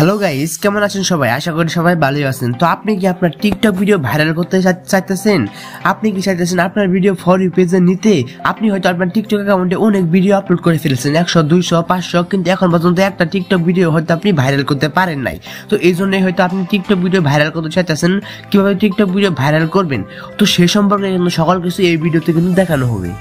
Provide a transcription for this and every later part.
Hello guys, কেমন আছেন সবাই? আশা করি সবাই ভালোই আছেন। তো আপনি কি আপনার টিকটক ভিডিও ভাইরাল করতে চাইতেছেন? আপনি কি চাইতেছেন আপনার ভিডিও ফর ইউ পেজে নিতে? আপনি হয়তো আপনার টিকটক অ্যাকাউন্টে অনেক ভিডিও আপলোড করে ফেলেছেন, 100, 200, 500, কিন্তু এখন পর্যন্ত একটা টিকটক ভিডিও হয়তো আপনি ভাইরাল করতে পারেন নাই। তো এই জন্যই হয়তো আপনি টিকটক ভিডিও ভাইরাল করতে চাইতেছেন। কিভাবে টিকটক ভিডিও ভাইরাল করবেন, তো সে সম্পর্কে কিন্তু সকল কিছু এই ভিডিওতে কিন্তু দেখানো হবে।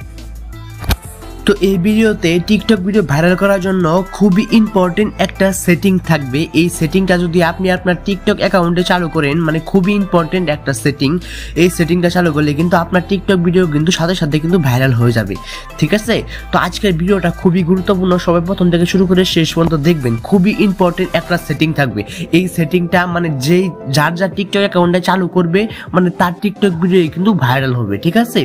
তো এই ভিডিওতে টিকটক ভিডিও ভাইরাল করার জন্য খুবই ইম্পর্টেন্ট একটা সেটিং থাকবে। এই সেটিংটা যদি আপনি আপনার টিকটক অ্যাকাউন্টে চালু করেন, মানে খুবই ইম্পর্টেন্ট একটা সেটিং। এই সেটিংটা চালু করলে কিন্তু আপনার টিকটক ভিডিও কিন্তু সাথে সাথে কিন্তু ভাইরাল হয়ে যাবে, ঠিক আছে? তো আজকের ভিডিওটা খুবই গুরুত্বপূর্ণ, সবাই প্রথম থেকে শুরু করে শেষ পর্যন্ত দেখবেন। খুবই ইম্পর্টেন্ট একটা সেটিং থাকবে। এই সেটিংটা মানে যার টিকটক অ্যাকাউন্টে চালু করবে, মানে তার টিকটক ভিডিও কিন্তু ভাইরাল হবে, ঠিক আছে?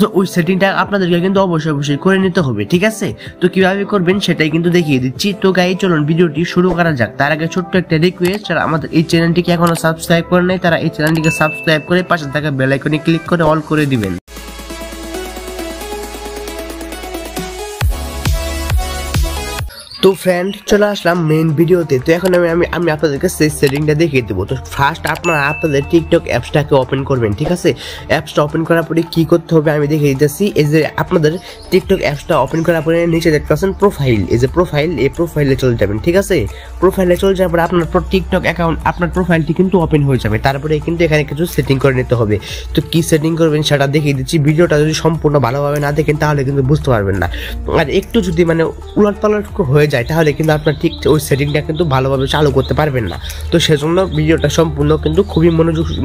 তো ওই সেটিংটা আপনাদেরকে কিন্তু অবশ্যই করে নিতে হবে, ঠিক আছে? তো কিভাবে করবেন সেটাই কিন্তু দেখিয়ে দিচ্ছি। তো গাইস চলুন ভিডিওটি শুরু করা যাক। তার আগে ছোট্ট একটা রিকোয়েস্ট, যারা আমাদের এই চ্যানেলটিকে এখনো সাবস্ক্রাইব করে নাই তারা এই চ্যানেলটিকে সাবস্ক্রাইব করে পাশে থাকা বেল আইকনে ক্লিক করে অল করে দিবেন। তো ফ্রেন্ড, চলে আসলাম মেইন ভিডিওতে। তো এখন আমি আপনাদেরকে সেই সেটিংটা দেখিয়ে দেবো। তো ফার্স্ট আপনারা আপনাদের টিকটক অ্যাপসটাকে ওপেন করবেন, ঠিক আছে? অ্যাপসটা ওপেন করার পরে কি করতে হবে আমি দেখিয়ে দিতেছি। এই যে আপনাদের টিকটক অ্যাপসটা ওপেন করার পরে নিচে দেখতে পাচ্ছেন প্রোফাইল, এই যে প্রোফাইল, এই প্রোফাইলে চলে যাবেন, ঠিক আছে? প্রোফাইলে চলে যাওয়ার পরে আপনার টিকটক অ্যাকাউন্ট, আপনার প্রোফাইলটি কিন্তু ওপেন হয়ে যাবে। তারপরে কিন্তু এখানে কিছু সেটিং করে নিতে হবে। তো কি সেটিং করবেন সেটা দেখিয়ে দিচ্ছি। ভিডিওটা যদি সম্পূর্ণ ভালোভাবে না দেখেন তাহলে কিন্তু বুঝতে পারবেন না। আর একটু যদি মানে উলটপালট হয়ে যায় তাহলে কিন্তু আপনার ঠিক ওই সেটিংটা কিন্তু ভালোভাবে চালু করতে পারবেন না। তো সেজন্য ভিডিওটা সম্পূর্ণ কিন্তু খুবই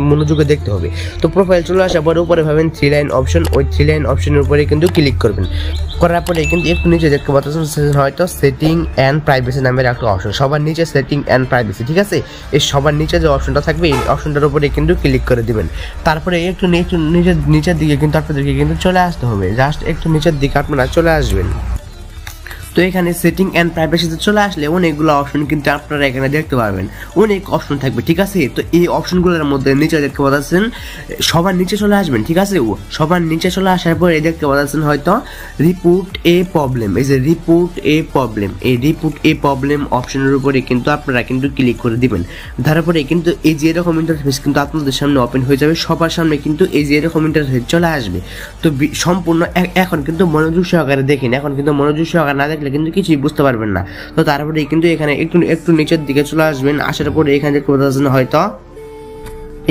মনোযোগে দেখতে হবে। তো প্রোফাইল চলে আসার পরে উপরে পাবেন 3 লাইন অপশন। ওই 3 লাইন অপশনের উপরে কিন্তু ক্লিক করবেন। করার পরে কিন্তু একটু নিচে দেখতে পাচ্ছেন হয়তো সেটিং অ্যান্ড প্রাইভেসি নামের একটা অপশন, সবার নিচে সেটিং অ্যান্ড প্রাইভেসি, ঠিক আছে? এই সবার নিচে যে অপশনটা থাকবে এই অপশনটার উপরে কিন্তু ক্লিক করে দিবেন। তারপরে একটু নিচের দিকে কিন্তু আপনাদেরকে কিন্তু চলে আসতে হবে। জাস্ট একটু নিচের দিকে আপনারা চলে আসবেন। তো এখানে সেটিং অ্যান্ড প্রাইভেসিতে চলে আসলে অনেকগুলো অপশন কিন্তু আপনারা এখানে দেখতে পারবেন, অনেক অপশন থাকবে, ঠিক আছে? তো এই অপশনগুলোর মধ্যে নিচে দেখতে পাচ্ছেন সবার নিচে চলে আসবেন, ঠিক আছে? সবার নিচে চলে আসার পরে দেখতে পাচ্ছেন হয়তো রিপোর্ট এ প্রবলেম, এই যে রিপোর্ট এ প্রবলেম, এই রিপোর্ট এ প্রবলেম অপশনের উপরে কিন্তু আপনারা কিন্তু ক্লিক করে দিবেন। তারপরে কিন্তু এই যে এরকম ইন্টারফেস কিন্তু আপনাদের সামনে ওপেন হয়ে যাবে। সবার সামনে কিন্তু এই যে এরকম ইন্টারফেস চলে আসবে। তো সম্পূর্ণ এখন কিন্তু মনোযোগ সহকারে দেখেন, এখন কিন্তু মনোযোগ সহকারে না দেখলে কিন্তু কিছুই বুঝতে পারবেন না। তো তারপরে কিন্তু এখানে একটু নিচের দিকে চলে আসবেন। আসার পরে এখানে দেখতে পাচ্ছেন হয়তো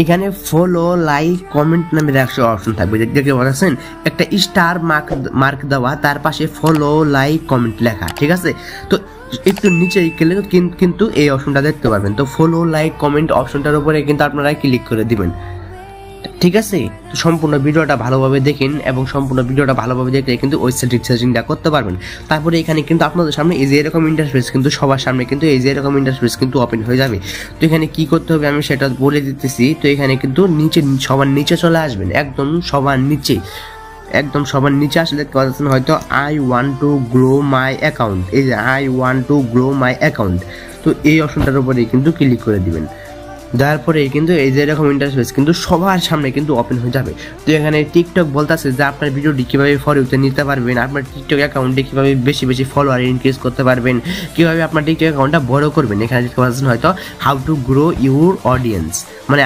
এখানে ফলো, লাইক, কমেন্ট নামের একটা অপশন থাকবে, দেখতে পাচ্ছেন একটা স্টার মার্ক দেওয়া, তার পাশে ফলো, লাইক, কমেন্ট লেখা, ঠিক আছে? তো একটু নিচে গেলে কিন্তু এই অপশনটা দেখতে পারবেন। তো ফলো, লাইক, কমেন্ট অপশনটার উপরে কিন্তু আপনারা ক্লিক করে দিবেন, ঠিক আছে? তো সম্পূর্ণ ভিডিওটা ভালোভাবে দেখেন এবং সম্পূর্ণ ভিডিওটা ভালোভাবে দেখলে কিন্তু ওই সেটিংটা করতে পারবেন। তারপরে এখানে কিন্তু আপনাদের সামনে এই যে এরকম ইন্টারফেস কিন্তু সবার সামনে কিন্তু এই যে এরকম ইন্টারফেস কিন্তু ওপেন হয়ে যাবে। তো এখানে কি করতে হবে আমি সেটা বলে দিতেছি। তো এখানে কিন্তু সবার নিচে চলে আসবেন, একদম সবার নিচে আসলে দেখতে পাচ্ছেন হয়তো I want to grow my account, এই যে I want to grow my account. তো এই অপশনটার উপরে কিন্তু ক্লিক করে দিবেন। দেওয়ার পরে কিন্তু এই যে এরকম ইন্টারফেস কিন্তু সবার সামনে কিন্তু ওপেন হয়ে যাবে। তো এখানে টিকটক বলতেছে যে আপনার ভিডিওটি কীভাবে ফর ইউতে নিতে পারবেন, আপনার টিকটক অ্যাকাউন্টে কীভাবে বেশি ফলোয়ার ইনক্রিজ করতে পারবেন, কীভাবে আপনার টিকটক অ্যাকাউন্টটা বড় করবেন। এখানে দেখতে পাচ্ছেন হয়তো how to grow your audience, মানে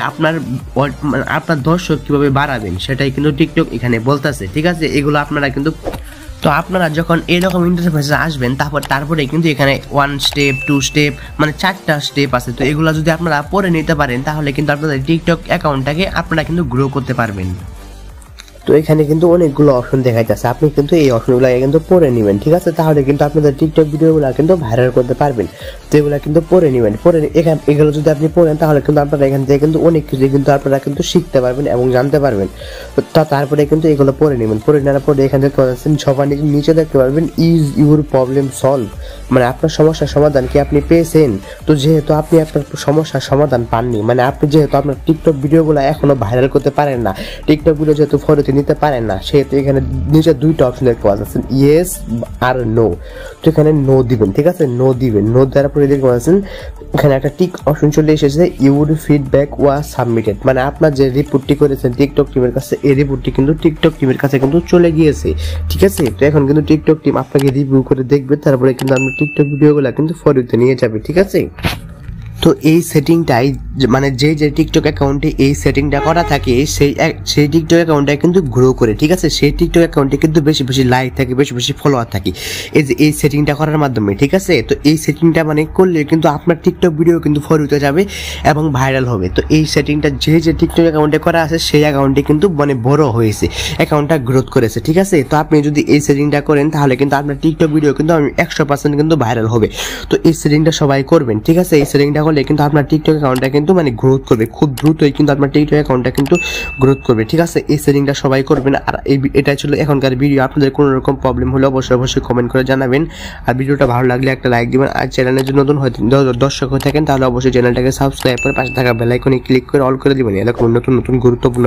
আপনার দর্শক কীভাবে বাড়াবেন সেটাই কিন্তু টিকটক এখানে বলতেছে, ঠিক আছে? এগুলো আপনারা কিন্তু, তো আপনারা যখন এরকম ইন্টারফেসে আসবেন তারপরে কিন্তু এখানে 1 স্টেপ 2 স্টেপ মানে 4টা স্টেপ আছে। তো এগুলো যদি আপনারা পড়ে নিতে পারেন তাহলে কিন্তু আপনাদের টিকটক অ্যাকাউন্টটাকে আপনারা কিন্তু গ্রো করতে পারবেন। তো এখানে কিন্তু অনেকগুলো অপশন দেখা যাচ্ছে, আপনি কিন্তু এই অপশনগুলো কিন্তু পড়ে নেবেন, ঠিক আছে? তাহলে কিন্তু আপনাদের টিকটক ভিডিওগুলো কিন্তু ভাইরাল করতে পারবেন। তো এগুলো কিন্তু পড়ে নেবেন, এগুলো যদি আপনি পড়েন তাহলে কিন্তু আপনারা এখান থেকে কিন্তু অনেক কিছু কিন্তু আপনারা কিন্তু শিখতে পারবেন এবং জানতে পারবেন। তো তারপরে কিন্তু এগুলো পড়ে নেবেন। পড়ে নেওয়ার পরে এখান থেকে সবার নিচে দেখতে পারবেন ইজ ইউর প্রবলেম সলভ, মানে আপনার সমস্যার সমাধান কি আপনি পেয়েছেন? তো যেহেতু আপনি আপনার সমস্যার সমাধান পাননি, মানে আপনি যেহেতু আপনার টিকটক ভিডিওগুলো এখনো ভাইরাল করতে পারেন না, টিকটক ভিডিও যেহেতু ফলোতে নিতে পারেন না, সেহেতু এখানে নিচে 2টা অপশন দেখতে পাচ্ছেন, ইয়েস আর নো। তো এখানে নো দিবেন, ঠিক আছে? নো দিবেন। নো দেওয়ার পরে দেখতে পাচ্ছেন এখানে একটা টিক অপশন চলে এসেছে, ইউর ফিডব্যাক ওয়াজ সাবমিটেড, মানে আপনার যে রিপোর্টটি করেছেন টিকটক টিমের কাছে, এই রিপোর্টটি কিন্তু টিকটক টিমের কাছে কিন্তু চলে গিয়েছে, ঠিক আছে? তো এখন কিন্তু টিকটক টিম আপনাকে রিভিউ করে দেখবে, তারপরে কিন্তু আপনার টিকটক ভিডিওগুলো কিন্তু ফর ইউতে নিয়ে যাবে, ঠিক আছে? তো এই সেটিংটাই মানে যে টিকটক অ্যাকাউন্টে এই সেটিংটা করা থাকে সেই টিকটক অ্যাকাউন্টটা কিন্তু গ্রো করে, ঠিক আছে। সেই টিকটক অ্যাকাউন্টে কিন্তু বেশি বেশি লাইক থাকে, বেশি বেশি ফলোয়ার থাকে এই যে এই সেটিংটা করার মাধ্যমে, ঠিক আছে। তো এই সেটিংটা মানে করলে কিন্তু আপনার টিকটক ভিডিও কিন্তু ফরিতে যাবে এবং ভাইরাল হবে। তো এই সেটিংটা যে টিকটক অ্যাকাউন্টে করা আছে সেই অ্যাকাউন্টে কিন্তু মানে বড় হয়েছে, অ্যাকাউন্টটা গ্রোথ করেছে, ঠিক আছে। তো আপনি যদি এই সেটিংটা করেন তাহলে কিন্তু আপনার টিকটক ভিডিও কিন্তু 100% কিন্তু ভাইরাল হবে। তো এই সেটিংটা সবাই করবেন, ঠিক আছে। এই সেটিংটা করলে কিন্তু আপনার টিকটক অ্যাকাউন্টটা কিন্তু মানে গ্রোথ করবে, খুব দ্রুতই কিন্তু আপনার টিকটক অ্যাকাউন্টটা কিন্তু গ্রোথ করবে, ঠিক আছে। এই সেটিংটা সবাই করবেন। আর এটা ছিল এখনকার ভিডিও। আপনাদের কোনো রকম প্রবলেম হলে অবশ্যই কমেন্ট করে জানাবেন। আর ভিডিওটা ভালো লাগলে একটা লাইক দিবেন। আর চ্যানেলে যদি নতুন দর্শক হয়ে থাকেন তাহলে অবশ্যই চ্যানেলটাকে সাবস্ক্রাইব করে পাশে থাকা বেল আইকনে ক্লিক করে অল করে দিবেন এরকম নতুন গুরুত্বপূর্ণ